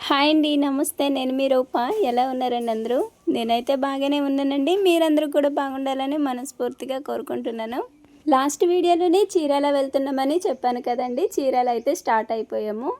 Hi అండి. నమస్తే. నేను మీ రూప. ఎలా ఉన్నారండి అందరూ? నేనైతే బాగానే ఉన్నానండి. మీరందరూ కూడా బాగుండాలని మనస్ఫూర్తిగా కోరుకుంటున్నాను. లాస్ట్ వీడియోలోనే చీరాల వెళ్తున్నామని చెప్పాను కదండీ! చీరాల అయితే స్టార్ట్ అయిపోయాము.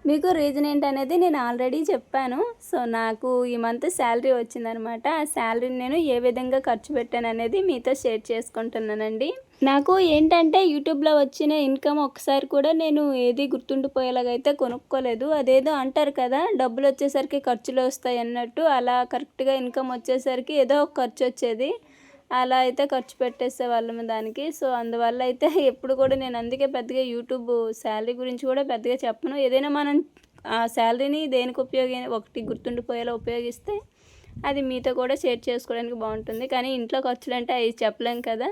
మీకు రీజన్ ఏంటనేది నేను ఆల్రెడీ చెప్పాను. సో, నాకు ఈ మంత్ శాలరీ వచ్చిందనమాట. ఆ శాలరీని నేను ఏ విధంగా ఖర్చు పెట్టాననేది మీతో షేర్ చేసుకుంటున్నానండి. నాకు ఏంటంటే యూట్యూబ్‌లో వచ్చిన ఇన్‌కమ్ ఒక్కసారి కూడా నేను ఏది గుర్తుండిపోయేలాగైతే కొనుక్కోలేదు. అదేదో అంటారు కదా! డబ్బులొచ్చేసరికి ఖర్చులొస్తాయన్నట్టు అలా కరెక్ట్‌గా ఇన్‌కమ్ వచ్చేసరికి ఏదో ఒక ఖర్చొచ్చేది. అలా అయితే ఖర్చు పెట్టేసేవాళ్ళము దానికి. సో, అందువల్ల అయితే ఎప్పుడు కూడా నేను అందుకే పెద్దగా యూట్యూబ్ శాలరీ గురించి కూడా పెద్దగా చెప్పను. ఏదైనా మనం ఆ శాలరీని దేనికి ఒకటి గుర్తుండిపోయేలా ఉపయోగిస్తే అది మీతో కూడా షేర్ చేసుకోవడానికి బాగుంటుంది. కానీ ఇంట్లో ఖర్చులంటే అవి చెప్పలేం కదా!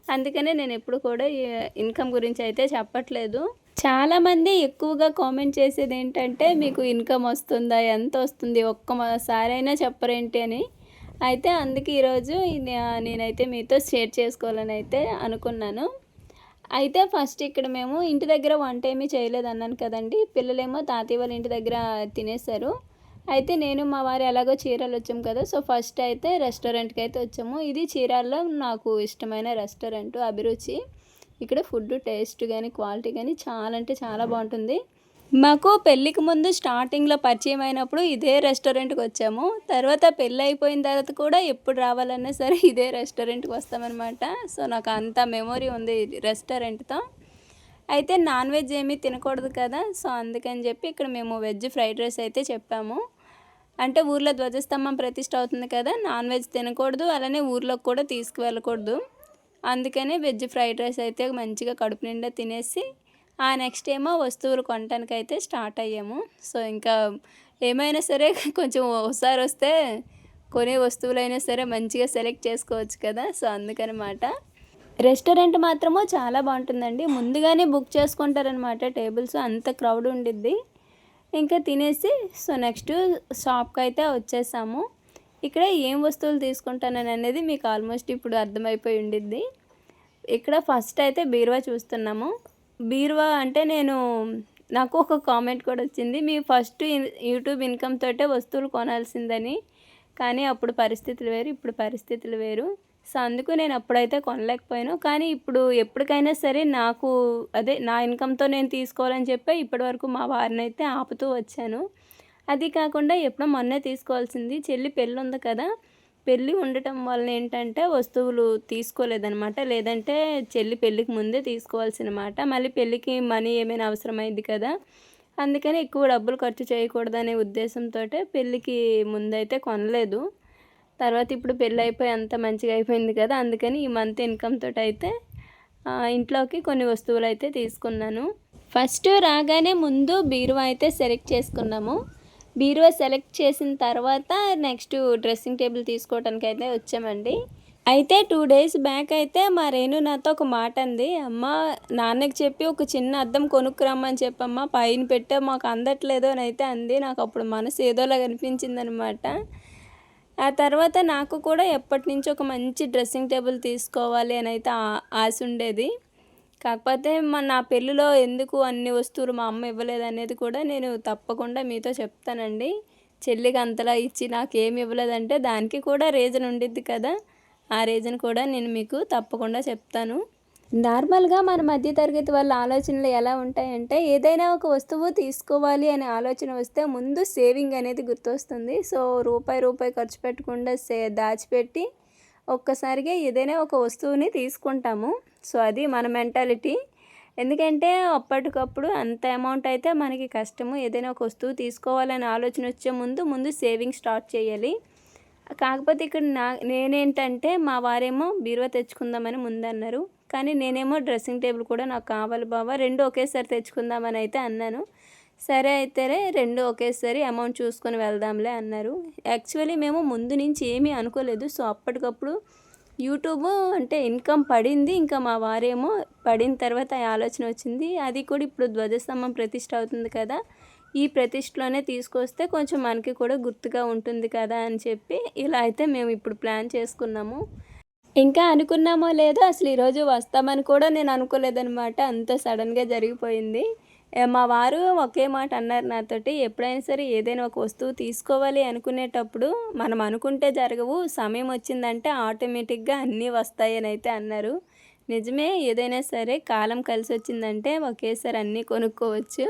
అందుకనే నేను ఎప్పుడు కూడా ఇన్కమ్ గురించి అయితే చెప్పట్లేదు. చాలామంది ఎక్కువగా కామెంట్ చేసేది ఏంటంటే, మీకు ఇన్కమ్ వస్తుందా? ఎంత వస్తుంది? ఒక్కసారైనా చెప్పరేంటి అని. అయితే అందుకే ఈరోజు నేనైతే మీతో షేర్ చేసుకోవాలని అయితే అనుకున్నాను. అయితే ఫస్ట్ ఇక్కడ మేము ఇంటి దగ్గర వంట ఏమీ చేయలేదన్నాను కదండీ! పిల్లలేమో తాతయ్య వాళ్ళ ఇంటి దగ్గర తినేశారు. అయితే నేను మా వారు ఎలాగో చీరాల వచ్చాము కదా! సో, ఫస్ట్ అయితే రెస్టారెంట్‌కి అయితే వచ్చాము. ఇది చీరాలలో నాకు ఇష్టమైన రెస్టారెంట్ అభిరుచి. ఇక్కడ ఫుడ్ టేస్ట్ గాని, క్వాలిటీ గాని చాలా అంటే చాలా బాగుంటుంది. మాకు పెళ్ళికి ముందు స్టార్టింగ్‌లో పరిచయం అయినప్పుడు ఇదే రెస్టారెంట్‌కి వచ్చాము. తర్వాత పెళ్ళి అయిపోయిన తర్వాత కూడా ఎప్పుడు రావాలన్నా సరే ఇదే రెస్టారెంట్‌కి వస్తామనమాట. సో, నాకు అంత మెమొరీ ఉంది రెస్టారెంట్‌తో. అయితే నాన్ వెజ్ ఏమీ తినకూడదు కదా! సో, అందుకని చెప్పి ఇక్కడ మేము వెజ్ ఫ్రైడ్ రైస్ అయితే చెప్పాము. అంటే ఊర్లో ధ్వజస్తంభం ప్రతిష్ఠ అవుతుంది కదా! నాన్ వెజ్ తినకూడదు. అలానే ఊర్లోకి కూడా తీసుకువెళ్ళకూడదు. అందుకనే వెజ్ ఫ్రైడ్ రైస్ అయితే మంచిగా కడుపు నిండా తినేసి నెక్స్ట్ ఏమో వస్తువులు కొనటానికైతే స్టార్ట్ అయ్యాము. సో, ఇంకా ఏమైనా సరే కొంచెం ఒకసారి వస్తే కొనే వస్తువులైనా సరే మంచిగా సెలెక్ట్ చేసుకోవచ్చు కదా! సో, అందుకనమాట. రెస్టారెంట్ మాత్రము చాలా బాగుంటుందండి. ముందుగానే బుక్ చేసుకుంటారనమాట టేబుల్స్. అంత క్రౌడ్ ఉండిద్ది. ఇంకా తినేసి సో, నెక్స్ట్ షాప్‌కైతే వచ్చేసాము. ఇక్కడ ఏం వస్తువులు తీసుకుంటాననేది మీకు ఆల్మోస్ట్ ఇప్పుడు అర్థమైపోయి ఉండిద్ది. ఇక్కడ ఫస్ట్ అయితే బీరువా చూస్తున్నాము. బీరువా అంటే నాకు ఒక కామెంట్ కూడా వచ్చింది. మీ ఫస్ట్ యూట్యూబ్ ఇన్‌కమ్ తోటే వస్తువులు కొనాల్సిందని. కానీ అప్పుడు పరిస్థితులు వేరు, ఇప్పుడు పరిస్థితులు వేరు. సో, అందుకు నేను అప్పుడైతే కొనలేకపోయాను. కానీ ఇప్పుడు ఎప్పటికైనా సరే అదే నా ఇన్‌కమ్‌తో నేను తీసుకోవాలని చెప్పి ఇప్పటివరకు మా వారినైతే ఆపుతూ వచ్చాను. అది కాకుండా ఎప్పుడో మొన్నే తీసుకోవాల్సింది చెల్లి పెళ్ళుంది కదా! పెళ్ళి ఉండటం వలన ఏంటంటే వస్తువులు తీసుకోలేదనమాట. లేదంటే చెల్లి పెళ్ళికి ముందే తీసుకోవాల్సిన మాట. మళ్ళీ పెళ్ళికి మనీ ఏమైనా అవసరమైద్ది కదా! అందుకని ఎక్కువ డబ్బులు ఖర్చు చేయకూడదనే ఉద్దేశంతోటే పెళ్ళికి ముందైతే కొనలేదు. తర్వాత ఇప్పుడు పెళ్ళైపోయి అంతా మంచిగా అయిపోయింది కదా! అందుకని ఈ మంత్ ఇన్‌కమ్ తోటైతే ఇంట్లోకి కొన్ని వస్తువులైతే తీసుకున్నాను. ఫస్ట్ రాగానే ముందు బీరువా అయితే సెలెక్ట్ చేసుకున్నాము. బీరువా సెలెక్ట్ చేసిన తర్వాత నెక్స్ట్ డ్రెస్సింగ్ టేబుల్ తీసుకోవటానికైతే వచ్చామండి. అయితే 2 డేస్ బ్యాక్ అయితే మా రేణు నాతో ఒక మాట అంది. "అమ్మ, నాన్నకి చెప్పి ఒక చిన్న అద్దం కొనుక్కురమ్మని చెప్పమ్మా, పైన పెట్టా మాకు అందట్లేదు" అని అయితే అంది. నాకు అప్పుడు మనసు ఏదోలాగా అనిపించిందనమాట. ఆ తర్వాత నాకు కూడా ఎప్పటినుంచో ఒక మంచి డ్రెస్సింగ్ టేబుల్ తీసుకోవాలి అని అయితే ఆశ ఉండేది. కాకపోతే నా పెళ్ళిలో ఎందుకు అన్ని వస్తువులు మా అమ్మ ఇవ్వలేదనేది కూడా నేను తప్పకుండా మీతో చెప్తానండి. చెల్లికి అంతలా ఇచ్చి నాకేమి ఇవ్వలేదంటే దానికి కూడా రీజన్ ఉండిద్ది కదా! ఆ రీజన్ కూడా నేను మీకు తప్పకుండా చెప్తాను. నార్మల్‌గా మన మధ్య తరగతి వాళ్ళ ఆలోచనలు ఎలా ఉంటాయంటే, ఏదైనా ఒక వస్తువు తీసుకోవాలి అనే ఆలోచన వస్తే ముందు సేవింగ్ అనేది గుర్తొస్తుంది. సో, రూపాయి ఖర్చు పెట్టకుండా దాచిపెట్టి ఒక్కసారిగా ఏదైనా ఒక వస్తువుని తీసుకుంటాము. సో, అది మన మెంటాలిటీ. ఎందుకంటే అప్పటికప్పుడు అంత అమౌంట్ అయితే మనకి కష్టము. ఏదైనా ఒక వస్తువు తీసుకోవాలనే ఆలోచన వచ్చే ముందు సేవింగ్ స్టార్ట్ చేయాలి. కాకపోతే ఇక్కడ నేనేంటంటే మా వారేమో బీరువా తెచ్చుకుందామని ముందన్నారు. కానీ నేనేమో డ్రెస్సింగ్ టేబుల్ కూడా నాకు కావాలి బావ, 2 ఒకేసారి తెచ్చుకుందామని అయితే అన్నాను. సరే అయితేనే 2 ఒకేసారి అమౌంట్ చూసుకొని వెళ్దాంలే అన్నారు. యాక్చువల్లీ మేము ముందు నుంచి ఏమీ అనుకోలేదు. సో, అప్పటికప్పుడు యూట్యూబ్ అంటే ఇన్కమ్ పడింది. ఇంకా మా వారేమో పడిన తర్వాత ఆ ఆలోచన వచ్చింది. అది కూడా ఇప్పుడు ధ్వజస్తంభం ప్రతిష్ఠ అవుతుంది కదా! ఈ ప్రతిష్ఠలోనే తీసుకొస్తే కొంచెం మనకి కూడా గుర్తుగా ఉంటుంది కదా అని చెప్పి ఇలా అయితే మేము ఇప్పుడు ప్లాన్ చేసుకున్నాము. ఇంకా అనుకున్నామో లేదో అసలు ఈరోజు వస్తామని కూడా నేను అనుకోలేదనమాట. అంత సడన్‌గా జరిగిపోయింది. మా వారు ఒకే మాట అన్నారు నాతోటి, ఎప్పుడైనా సరే ఏదైనా ఒక వస్తువు తీసుకోవాలి అనుకునేటప్పుడు మనం అనుకుంటే జరగవు, సమయం వచ్చిందంటే ఆటోమేటిక్గా అన్నీ వస్తాయని అయితే అన్నారు. నిజమే, ఏదైనా సరే కాలం కలిసి వచ్చిందంటే ఒకేసారి అన్నీ కొనుక్కోవచ్చు.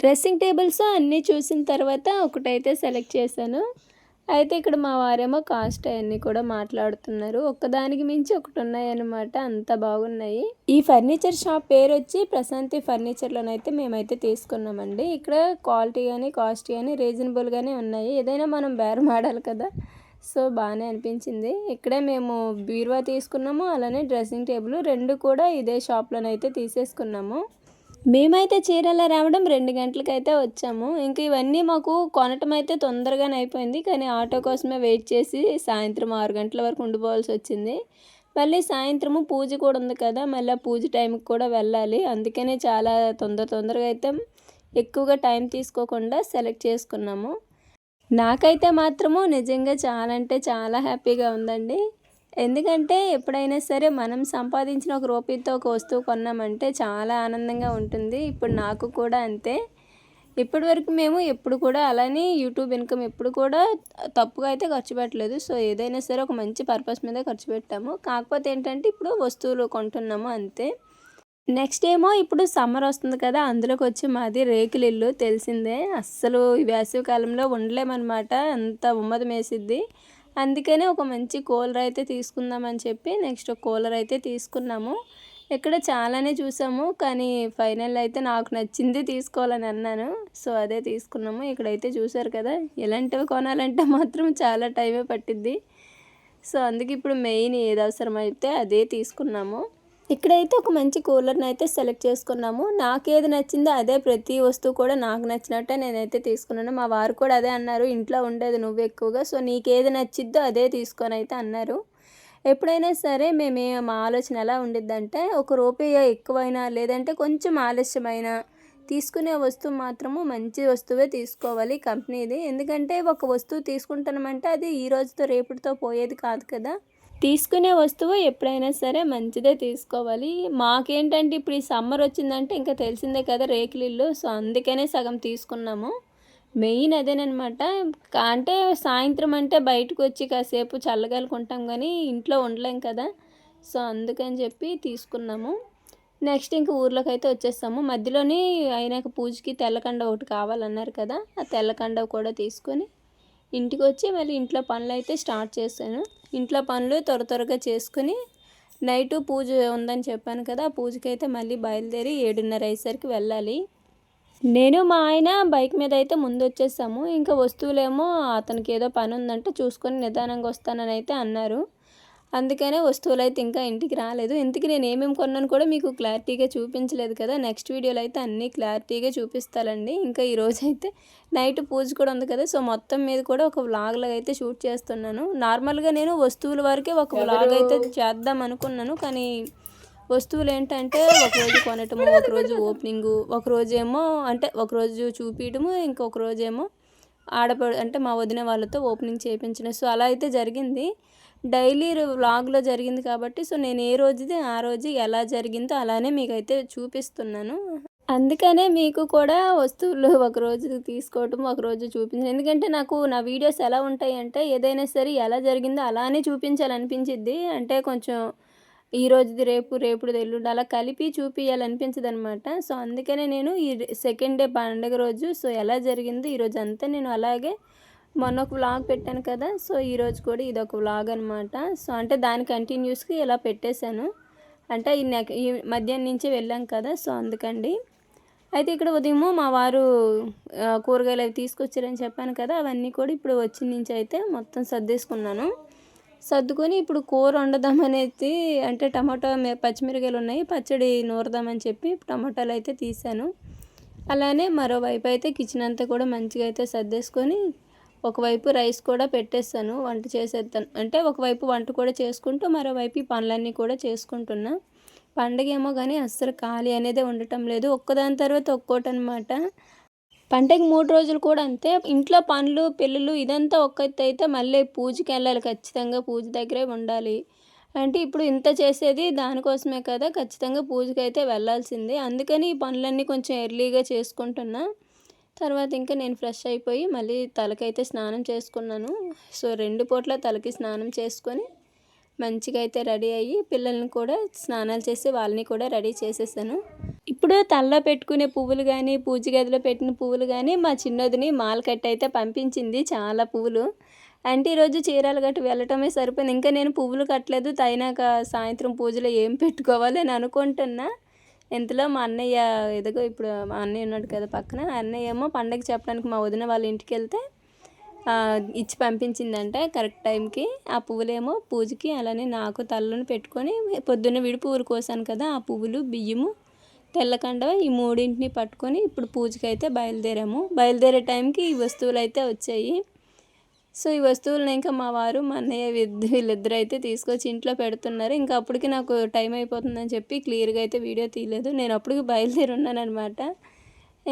డ్రెస్సింగ్ టేబుల్స్ అన్నీ చూసిన తర్వాత ఒకటైతే సెలెక్ట్ చేశాను. అయితే ఇక్కడ మా వారేమో కాస్ట్ అవన్నీ కూడా మాట్లాడుతున్నారు. ఒక్కదానికి మించి ఒకటి ఉన్నాయన్నమాట, అంత బాగున్నాయి. ఈ ఫర్నిచర్ షాప్ పేరు వచ్చి ప్రశాంతి ఫర్నిచర్లోనైతే మేమైతే తీసుకున్నామండి. ఇక్కడ క్వాలిటీ కానీ కాస్ట్ కానీ రీజనబుల్గానే ఉన్నాయి. ఏదైనా మనం బేరం ఆడాలి కదా, సో బాగానే అనిపించింది. ఇక్కడే మేము బీరువా తీసుకున్నాము, అలానే డ్రెస్సింగ్ టేబుల్ రెండు కూడా ఇదే షాప్లోనైతే తీసేసుకున్నాము. మేమైతే చీరాల రావడం 2 గంటలకైతే వచ్చాము. ఇంక ఇవన్నీ మాకు కొనటం అయితే తొందరగానే అయిపోయింది. కానీ ఆటో కోసమే వెయిట్ చేసి సాయంత్రం 6 గంటల వరకు ఉండిపోవాల్సి వచ్చింది. మళ్ళీ సాయంత్రము పూజ కూడా ఉంది కదా, మళ్ళీ పూజ టైంకి కూడా వెళ్ళాలి. అందుకనే చాలా తొందరగా అయితే ఎక్కువగా టైం తీసుకోకుండా సెలెక్ట్ చేసుకున్నాము. నాకైతే మాత్రము నిజంగా చాలా అంటే చాలా హ్యాపీగా ఉందండి. ఎందుకంటే ఎప్పుడైనా సరే మనం సంపాదించిన ఒక రూపాయితో ఒక వస్తువు కొన్నామంటే చాలా ఆనందంగా ఉంటుంది. ఇప్పుడు నాకు కూడా అంతే. ఇప్పటి వరకు మేము ఎప్పుడు కూడా అలానే యూట్యూబ్ ఇన్కమ్ ఎప్పుడు కూడా తప్పుగా అయితే ఖర్చు పెట్టలేదు. సో ఏదైనా సరే ఒక మంచి పర్పస్ మీద ఖర్చు పెట్టాము. కాకపోతే ఏంటంటే ఇప్పుడు వస్తువులు కొంటున్నాము అంతే. నెక్స్ట్ ఏమో ఇప్పుడు సమ్మర్ వస్తుంది కదా, అందులోకి వచ్చి మాది రేకుల ఇల్లు తెలిసిందే. అస్సలు ఈ వేసవి కాలంలో ఉండలేమన్నమాట, అంత ఉమ్మదం వేసిద్ది. అందుకనే ఒక మంచి కూలర్ అయితే తీసుకుందామని చెప్పి నెక్స్ట్ ఒక కూలర్ అయితే తీసుకున్నాము. ఇక్కడ చాలానే చూసాము, కానీ ఫైనల్ అయితే నాకు నచ్చింది తీసుకోవాలని అన్నాను. సో అదే తీసుకున్నాము. ఇక్కడైతే చూసారు కదా, ఇలాంటివి కొనాలంటే మాత్రం చాలా టైమే పట్టిద్ది. సో అందుకే ఇప్పుడు మెయిన్ ఏది అవసరమైతే అదే తీసుకున్నాము. ఇక్కడైతే ఒక మంచి కూలర్ని అయితే సెలెక్ట్ చేసుకున్నాము. నాకేది నచ్చిందో అదే, ప్రతి వస్తువు కూడా నాకు నచ్చినట్టే నేనైతే తీసుకున్నాను. మా వారు కూడా అదే అన్నారు, ఇంట్లో ఉండేది నువ్వు ఎక్కువగా, సో నీకేది నచ్చిద్దో అదే తీసుకొని అయితే అన్నారు. ఎప్పుడైనా సరే మా ఆలోచన ఎలా ఉండిద్దంటే, ఒక రూపాయి ఎక్కువైనా లేదంటే కొంచెం ఆలస్యమైనా తీసుకునే వస్తువు మాత్రము మంచి వస్తువే తీసుకోవాలి కంపెనీది. ఎందుకంటే ఒక వస్తువు తీసుకుంటామంటే అది ఈ రోజుతో రేపటితో పోయేది కాదు కదా. తీసుకునే వస్తువు ఎప్పుడైనా సరే మంచిదే తీసుకోవాలి. మాకేంటంటే ఇప్పుడు ఈ సమ్మర్ వచ్చిందంటే ఇంకా తెలిసిందే కదా రేకుల ఇల్లు, సో అందుకనే సగం తీసుకున్నాము. మెయిన్ అదేనమాట. అంటే సాయంత్రం అంటే బయటకు వచ్చి కాసేపు చల్లగాలుకుంటాం కానీ ఇంట్లో ఉండలేం కదా, సో అందుకని చెప్పి తీసుకున్నాము. నెక్స్ట్ ఇంక ఊర్లోకి అయితే వచ్చేస్తాము. మధ్యలోని అయినాక పూజకి తెల్లకండ ఒకటి కావాలన్నారు కదా, ఆ తెల్లకండ కూడా తీసుకొని ఇంటికి వచ్చి మళ్ళీ ఇంట్లో పనులు అయితే స్టార్ట్ చేశాను. ఇంట్లో పనులు త్వరగా చేసుకుని నైటు పూజ ఉందని చెప్పాను కదా, ఆ పూజకి అయితే మళ్ళీ బయలుదేరి 7:30 అయ్యేసరికి వెళ్ళాలి. నేను మా ఆయన బైక్ మీద అయితే ముందు వచ్చేసాము. ఇంకా వస్తువులేమో అతనికి ఏదో పని ఉందంటే చూసుకొని నిదానంగా వస్తానని అయితే అన్నారు. అందుకనే వస్తువులు అయితే ఇంకా ఇంటికి రాలేదు. ఇంతకీ నేను ఏమేమి కొన్నాను కూడా మీకు క్లారిటీగా చూపించలేదు కదా, నెక్స్ట్ వీడియోలో అయితే అన్నీ క్లారిటీగా చూపిస్తానండి. ఇంకా ఈరోజైతే నైట్ పూజ కూడా ఉంది కదా, సో మొత్తం మీద కూడా ఒక వ్లాగ్లాగా అయితే షూట్ చేస్తున్నాను. నార్మల్గా నేను వస్తువుల వరకే ఒక వ్లాగ్ అయితే చేద్దాం అనుకున్నాను, కానీ వస్తువులు ఏంటంటే ఒకరోజు కొనటము, ఒకరోజు ఓపెనింగు, ఒకరోజేమో అంటే ఒకరోజు చూపించడము, ఇంకొక రోజేమో అంటే మా వదిన వాళ్ళతో ఓపెనింగ్ చేయించడం. సో అలా అయితే జరిగింది. డైలీ వ్లాగ్లో జరిగింది కాబట్టి సో నేను ఏ రోజుది ఆ రోజు ఎలా జరిగిందో అలానే మీకైతే చూపిస్తున్నాను. అందుకనే మీకు కూడా వస్తువులు ఒకరోజు తీసుకోవటం, ఒకరోజు చూపించడం. ఎందుకంటే నాకు నా వీడియోస్ ఎలా ఉంటాయి అంటే ఏదైనా సరే ఎలా జరిగిందో అలానే చూపించాలనిపించిద్ది. అంటే కొంచెం ఈ రోజుది రేపు, రేపుది ఎల్లుండి అలా కలిపి చూపించాలనిపించదనమాట. సో అందుకనే నేను ఈ సెకండ్ డే పండుగ రోజు సో ఎలా జరిగిందో ఈరోజు అంతా నేను అలాగే మొన్న ఒక వ్లాగ్ పెట్టాను కదా, సో ఈరోజు కూడా ఇదొక వ్లాగ్ అనమాట. సో అంటే దాని కంటిన్యూస్గా ఇలా పెట్టేశాను. అంటే ఈ మధ్యాహ్నం నుంచి వెళ్ళాం కదా, సో అందుకండి. అయితే ఇక్కడ ఉదయము మా వారు కూరగాయలు అవి తీసుకొచ్చారని చెప్పాను కదా, అవన్నీ కూడా ఇప్పుడు వచ్చిన నుంచి అయితే మొత్తం సర్దేసుకున్నాను. సర్దుకొని ఇప్పుడు కూర వండుదామనేది, అంటే టమాటో పచ్చిమిరకాయలు ఉన్నాయి, పచ్చడి నూరదామని చెప్పి టమాటాలు అయితే తీసాను. అలానే మరోవైపు అయితే కిచెన్ అంతా కూడా మంచిగా అయితే సర్దేసుకొని ఒకవైపు రైస్ కూడా పెట్టేస్తాను, వంట చేసేస్తాను. అంటే ఒకవైపు వంట కూడా చేసుకుంటూ మరోవైపు ఈ పనులన్నీ కూడా చేసుకుంటున్నా. పండగ ఏమో కానీ అస్సలు ఖాళీ అనేది ఉండటం లేదు, ఒక్కదాని తర్వాత ఒక్కోటి అనమాట. పండగ 3 రోజులు కూడా అంతే. ఇంట్లో పనులు, పిల్లలు ఇదంతా ఒక్కైతే అయితే మళ్ళీ పూజకి వెళ్ళాలి, ఖచ్చితంగా పూజ దగ్గరే ఉండాలి. అంటే ఇప్పుడు ఇంత చేసేది దానికోసమే కదా! ఖచ్చితంగా పూజకైతే వెళ్ళాల్సిందే. అందుకని ఈ పనులన్నీ కొంచెం ఎర్లీగా చేసుకుంటున్నా. తర్వాత ఇంకా నేను ఫ్రెష్ అయిపోయి మళ్ళీ తలకైతే స్నానం చేసుకున్నాను. సో 2 పూట్ల తలకి స్నానం చేసుకొని మంచిగా అయితే రెడీ అయ్యి పిల్లల్ని కూడా స్నానాలు చేసి వాళ్ళని కూడా రెడీ చేసేసాను. ఇప్పుడు తలలో పెట్టుకునే పువ్వులు గానీ, పూజ గదిలో పెట్టిన పువ్వులు గానీ మా చిన్నోదిని మాల కట్టి అయితే పంపించింది చాలా పువ్వులు. అంటే ఈరోజు చీరాల గట్టు వెళ్ళటమే సరిపోయింది. ఇంకా నేను పువ్వులు కట్టలేదు. తయినాక సాయంత్రం పూజలో ఏం పెట్టుకోవాలి అని అనుకుంటున్నా. ఇంతలో మా అన్నయ్య ఇదిగో ఇప్పుడు మా అన్నయ్య ఉన్నాడు కదా పక్కన. అన్నయ్య ఏమో పండగ చెప్పడానికి మా వదిన వాళ్ళ ఇంటికెళ్తే ఇచ్చి పంపించిందంట కరెక్ట్ టైంకి. ఆ పువ్వులేమో పూజకి అలానే నాకు తలలోని పెట్టుకొని పొద్దున్న విడి పువ్వులు కోసాను కదా, ఆ పువ్వులు, బియ్యము, తెల్లకండవ ఈ మూడింటిని పట్టుకొని ఇప్పుడు పూజకైతే బయలుదేరాము. బయలుదేరే టైంకి ఈ వస్తువులు అయితే వచ్చాయి. సో ఈ వస్తువులను ఇంకా మా వారు మా అన్నయ్య వీళ్ళిద్దరు అయితే తీసుకొచ్చి ఇంట్లో పెడుతున్నారు. ఇంకా అప్పటికి నాకు టైం అయిపోతుందని చెప్పి క్లియర్గా అయితే వీడియో తీయలేదు. నేను అప్పటికి బయలుదేరి ఉన్నానమాట.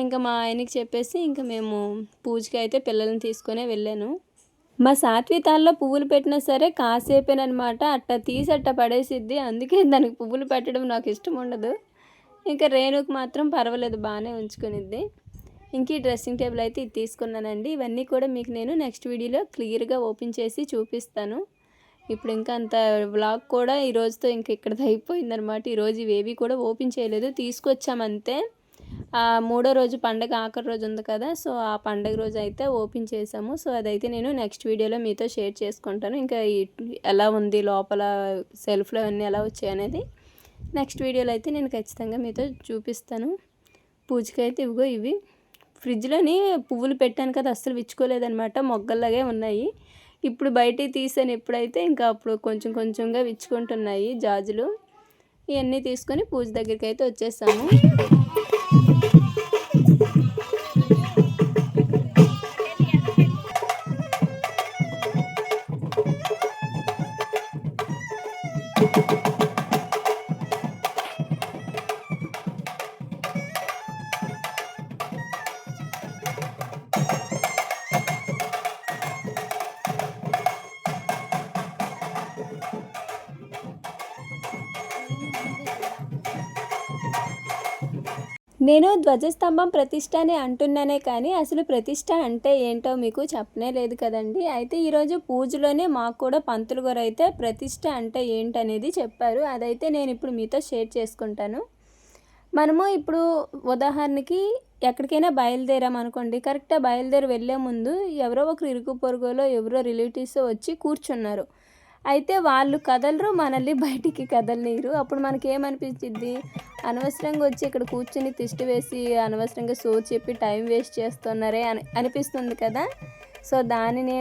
ఇంకా మా ఆయనకి చెప్పేసి ఇంకా మేము పూజకి అయితే పిల్లల్ని తీసుకునే వెళ్ళాను. మా సాత్వితాల్లో పువ్వులు పెట్టినా సరే కాసేపేనమాట, అట్ట తీసి అట్ట పడేసిద్ది. అందుకే దానికి పువ్వులు పెట్టడం నాకు ఇష్టం ఉండదు. ఇంకా రేణుకి మాత్రం పర్వాలేదు, బాగానే ఉంచుకునిద్ది. ఇంక ఈ డ్రెస్సింగ్ టేబుల్ అయితే ఇది తీసుకున్నానండి. ఇవన్నీ కూడా మీకు నేను నెక్స్ట్ వీడియోలో క్లియర్గా ఓపెన్ చేసి చూపిస్తాను. ఇప్పుడు ఇంకా అంత వ్లాగ్ కూడా ఈరోజుతో ఇంక ఇక్కడితో అయిపోయిందనమాట. ఈరోజు ఇవేవి కూడా ఓపెన్ చేయలేదు, తీసుకొచ్చామంతే. మూడో రోజు పండగ ఆఖరి రోజు ఉంది కదా, సో ఆ పండగ రోజు అయితే ఓపెన్ చేసాము. సో అదైతే నేను నెక్స్ట్ వీడియోలో మీతో షేర్ చేసుకుంటాను. ఇంకా ఎలా ఉంది లోపల సెల్ఫ్లో అన్నీ ఎలా వచ్చాయి అనేది నెక్స్ట్ వీడియోలో అయితే నేను ఖచ్చితంగా మీతో చూపిస్తాను. పూజకైతే ఇవిగో ఇవి ఫ్రిడ్జ్లోని పువ్వులు పెట్టాను కదా, అస్సలు విచ్చుకోలేదనమాట, మొగ్గల్లాగే ఉన్నాయి. ఇప్పుడు బయటికి తీసాను ఎప్పుడైతే ఇంకా అప్పుడు కొంచెం కొంచెంగా విచ్చుకుంటున్నాయి జాజులు. ఇవన్నీ తీసుకొని పూజ దగ్గరికి అయితే వచ్చేసాము. నేను ధ్వజస్తంభం ప్రతిష్ట అని అంటున్నానే కానీ అసలు ప్రతిష్ట అంటే ఏంటో మీకు చెప్పనే లేదు కదండి. అయితే ఈరోజు పూజలోనే మాకు కూడా పంతులు గారు అయితే ప్రతిష్ట అంటే ఏంటనేది చెప్పారు. అదైతే నేను ఇప్పుడు మీతో షేర్ చేసుకుంటాను. మనము ఇప్పుడు ఉదాహరణకి ఎక్కడికైనా బయలుదేరామనుకోండి, కరెక్ట్గా బయలుదేరి వెళ్ళే ముందు ఎవరో ఒకరు ఇరుగు పొరుగులో ఎవరో రిలేటివ్స్ వచ్చి కూర్చున్నారు. అయితే వాళ్ళు కదలరు, మనల్ని బయటికి కదలనీరు. అప్పుడు మనకేమనిపించిద్ది, అనవసరంగా వచ్చి ఇక్కడ కూర్చుని తిష్టి వేసి అనవసరంగా సో చెప్పి టైం వేస్ట్ చేస్తున్నారే అనిపిస్తుంది కదా. సో దానిని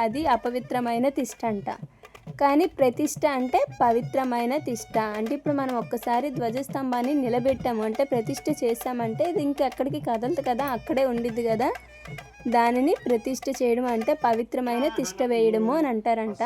అది అపవిత్రమైన తిష్ట అంట. కానీ ప్రతిష్ట అంటే పవిత్రమైన తిష్ట. అంటే ఇప్పుడు మనం ఒక్కసారి ధ్వజస్తంభాన్ని నిలబెట్టాము అంటే ప్రతిష్ట చేసామంటే ఇది ఇంకెక్కడికి కదలదు కదా, అక్కడే ఉండిద్ది కదా. దానిని ప్రతిష్ట చేయడం అంటే పవిత్రమైన తిష్ట వేయడము అని అంటారంట.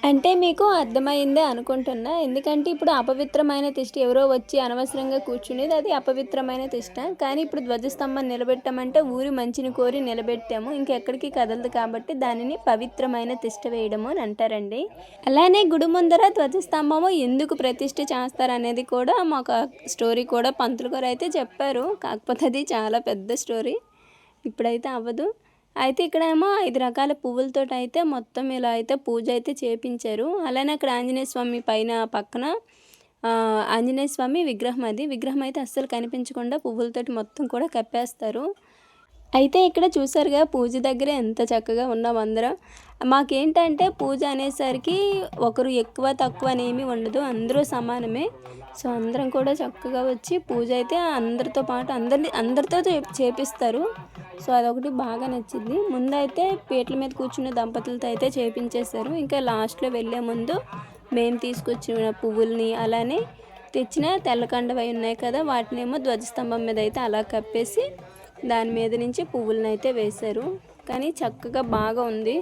అంటే మీకు అర్థమైందే అనుకుంటున్నా. ఎందుకంటే ఇప్పుడు అపవిత్రమైన తిష్ట ఎవరో వచ్చి అనవసరంగా కూర్చునేది అది అపవిత్రమైన తిష్ట. కానీ ఇప్పుడు ధ్వజస్తంభం నిలబెట్టామంటే ఊరి మంచిని కోరి నిలబెట్టాము, ఇంకెక్కడికి కదలదు కాబట్టి దానిని పవిత్రమైన తిష్ట వేయడము అని అంటారండి. అలానే గుడి ముందర ధ్వజస్తంభము ఎందుకు ప్రతిష్ఠ చేస్తారనేది కూడా మాకు స్టోరీ కూడా పంతులు గారు అయితే చెప్పారు. కాకపోతే అది చాలా పెద్ద స్టోరీ, ఇప్పుడైతే అవ్వదు. అయితే ఇక్కడేమో 5 రకాల పువ్వులతో అయితే మొత్తం ఇలా అయితే పూజ అయితే చేపించారు. అలానే అక్కడ ఆంజనేయ స్వామి పైన పక్కన ఆంజనేయ స్వామి విగ్రహం, అది విగ్రహం అయితే అస్సలు కనిపించకుండా పువ్వులతోటి మొత్తం కూడా కప్పేస్తారు. అయితే ఇక్కడ చూసారుగా పూజ దగ్గర ఎంత చక్కగా ఉన్నాం అందరం. మాకేంటంటే పూజ అనేసరికి ఒకరు ఎక్కువ తక్కువ అనేమి ఉండదు, అందరూ సమానమే. సో అందరం కూడా చక్కగా వచ్చి పూజ అయితే అందరితో పాటు అందరితో చేపిస్తారు. సో అదొకటి బాగా నచ్చింది. ముందైతే పీటల మీద కూర్చున్న దంపతులతో అయితే చేపించేశారు. ఇంకా లాస్ట్లో వెళ్ళే ముందు మేము తీసుకొచ్చిన పువ్వుల్ని అలానే తెచ్చిన తెల్లకండవి ఉన్నాయి కదా, వాటినేమో ధ్వజస్తంభం మీద అయితే అలా కప్పేసి దాని మీద నుంచి పువ్వులను అయితే వేశారు. కానీ చక్కగా బాగా ఉంది.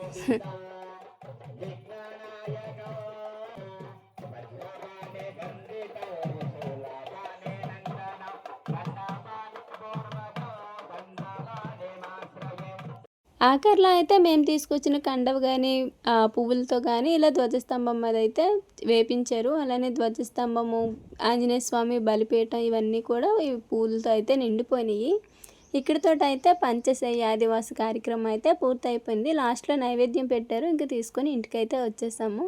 ఆఖరిలో అయితే మేము తీసుకొచ్చిన కండవ కానీ పువ్వులతో కానీ ఇలా ధ్వజస్తంభం అదైతే వేపించారు. అలానే ధ్వజస్తంభము, ఆంజనేయ స్వామి బలిపీఠం ఇవన్నీ కూడా ఈ పూలతో అయితే నిండిపోయినాయి. ఇక్కడితోటైతే పంచశయ్య ఆదివాసి కార్యక్రమం అయితే పూర్తయిపోయింది. లాస్ట్లో నైవేద్యం పెట్టారు. ఇంక తీసుకొని ఇంటికైతే వచ్చేసాము.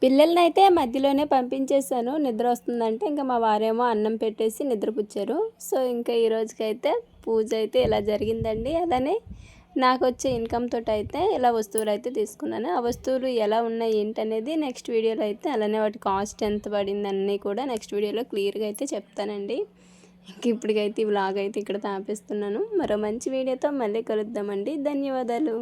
పిల్లల్ని అయితే మధ్యలోనే పంపించేశాను. నిద్ర వస్తుందంటే ఇంకా మా వారేమో అన్నం పెట్టేసి నిద్రపుచ్చారు. సో ఇంకా ఈ రోజుకైతే పూజ అయితే ఇలా జరిగిందండి. అలానే నాకు వచ్చే ఇన్కమ్ తోటి అయితే ఇలా వస్తువులు అయితే తీసుకున్నాను. ఆ వస్తువులు ఎలా ఉన్నాయి ఏంటనేది నెక్స్ట్ వీడియోలో అయితే, అలానే వాటి కాస్ట్ ఎంత పడింది అన్నీ కూడా నెక్స్ట్ వీడియోలో క్లియర్గా అయితే చెప్తానండి. ఇంక ఇప్పటికైతే ఈ వ్లాగ్ అయితే ఇక్కడ ఆపేస్తున్నాను. మరో మంచి వీడియోతో మళ్ళీ కలుద్దామండి. ధన్యవాదాలు.